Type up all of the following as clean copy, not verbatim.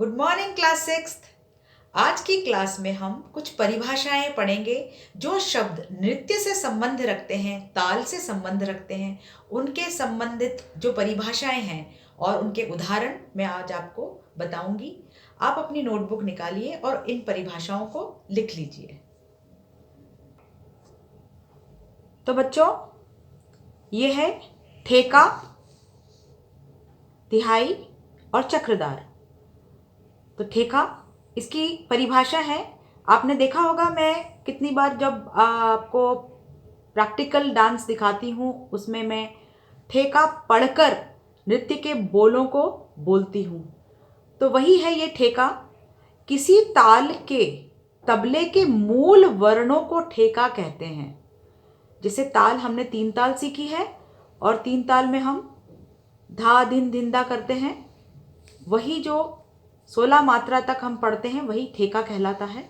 Good morning class sixth. आज की class में हम कुछ परिभाषाएं पढ़ेंगे जो शब्द नृत्य से संबंध रखते हैं, ताल से संबंध रखते हैं, उनके संबंधित जो परिभाषाएं हैं और उनके उदाहरण मैं आज आपको बताऊंगी। आप अपनी नोटबुक निकालिए और इन परिभाषाओं को लिख लीजिए। तो बच्चों, ये है ठेका, तिहाई और चक्रधार। तो ठेका, इसकी परिभाषा है, आपने देखा होगा मैं कितनी बार जब आपको प्रैक्टिकल डांस दिखाती हूँ उसमें मैं ठेका पढ़कर नृत्य के बोलों को बोलती हूँ। तो वही है ये ठेका। किसी ताल के तबले के मूल वर्णों को ठेका कहते हैं। जैसे ताल हमने 3 ताल सीखी है और 3 ताल में हम धा धिन धिंदा करते हैं, वही जो 16 मात्रा तक हम पढ़ते हैं वही ठेका कहलाता है।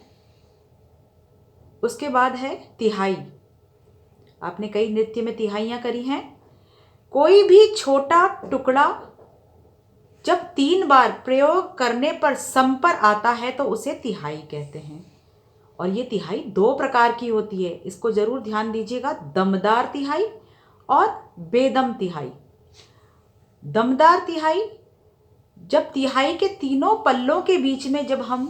उसके बाद है तिहाई। आपने कई नृत्य में तिहाइयाँ करी हैं। कोई भी छोटा टुकड़ा जब 3 बार प्रयोग करने पर सम पर आता है तो उसे तिहाई कहते हैं। और ये तिहाई 2 प्रकार की होती है, इसको जरूर ध्यान दीजिएगा, दमदार तिहाई और बेदम तिहाई। दमदार तिहाई, जब तिहाई के तीनों पल्लों के बीच में जब हम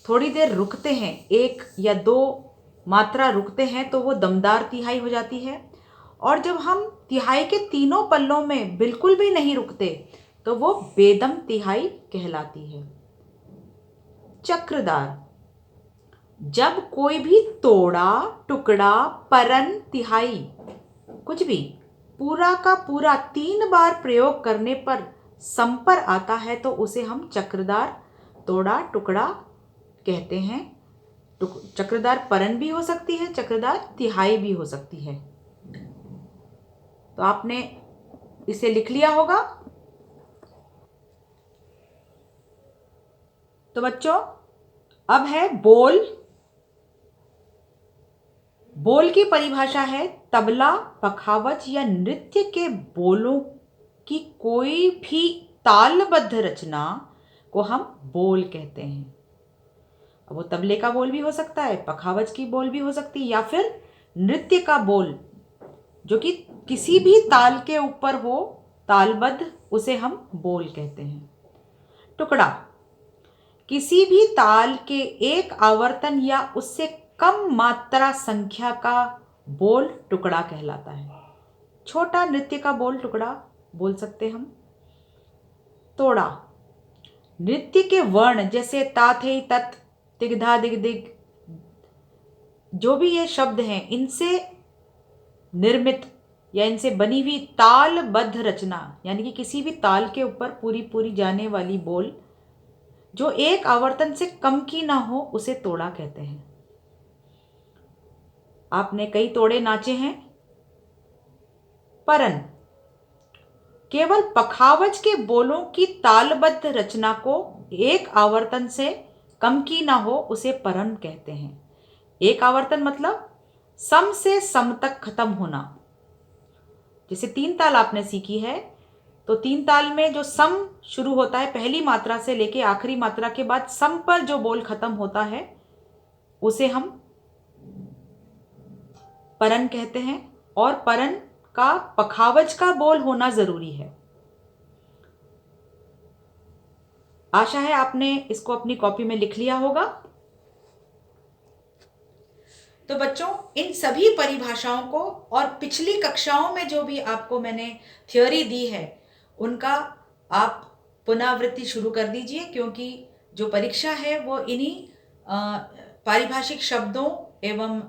थोड़ी देर रुकते हैं, 1 या 2 मात्रा रुकते हैं, तो वो दमदार तिहाई हो जाती है। और जब हम तिहाई के तीनों पल्लों में बिल्कुल भी नहीं रुकते तो वो बेदम तिहाई कहलाती है। चक्रधार, जब कोई भी तोड़ा, टुकड़ा, परन, तिहाई कुछ भी पूरा का पूरा 3 बार प्रयोग करने पर सम पर आता है तो उसे हम चक्रधार, तोड़ा, टुकड़ा कहते हैं। चक्रधार परन भी हो सकती है, चक्रधार तिहाई भी हो सकती है। तो आपने इसे लिख लिया होगा। तो बच्चों, अब है बोल। बोल की परिभाषा है तबला, पखावज या नृत्य के बोलों की कोई भी तालबद्ध रचना को हम बोल कहते हैं। अब वो तबले का बोल भी हो सकता है, पखावज की बोल भी हो सकती है, या फिर नृत्य का बोल जो कि किसी भी ताल के ऊपर हो, तालबद्ध, उसे हम बोल कहते हैं। टुकड़ा, किसी भी ताल के एक आवर्तन या उससे कम मात्रा संख्या का बोल टुकड़ा कहलाता है। छोटा नृत्य का बोल टुकड़ा बोल सकते हम। तोड़ा, नृत्य के वर्ण जैसे ता थे तत्, तिगधा दिग दिग, जो भी ये शब्द हैं, इनसे निर्मित या इनसे बनी हुई तालबद्ध रचना, यानी कि किसी भी ताल के ऊपर पूरी पूरी जाने वाली बोल जो एक आवर्तन से कम की ना हो, उसे तोड़ा कहते हैं। आपने कई तोड़े नाचे हैं। परन, केवल पखावज के बोलों की तालबद्ध रचना को एक आवर्तन से कम की ना हो, उसे परन कहते हैं। एक आवर्तन मतलब सम से सम तक खत्म होना। जैसे 3 ताल आपने सीखी है, तो 3 ताल में जो सम शुरू होता है पहली मात्रा से लेके आखिरी मात्रा के बाद सम पर जो बोल खत्म होता है उसे हम परन कहते हैं। और परन का पखावज का बोल होना जरूरी है। आशा है आपने इसको अपनी कॉपी में लिख लिया होगा। तो बच्चों, इन सभी परिभाषाओं को और पिछली कक्षाओं में जो भी आपको मैंने थ्योरी दी है उनका आप पुनरावृत्ति शुरू कर दीजिए, क्योंकि जो परीक्षा है वो इन्हीं पारिभाषिक शब्दों एवं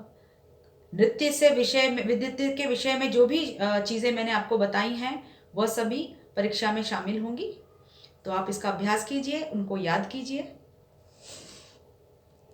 नृत्य के विषय में जो भी चीज़ें मैंने आपको बताई हैं वह सभी परीक्षा में शामिल होंगी। तो आप इसका अभ्यास कीजिए, उनको याद कीजिए।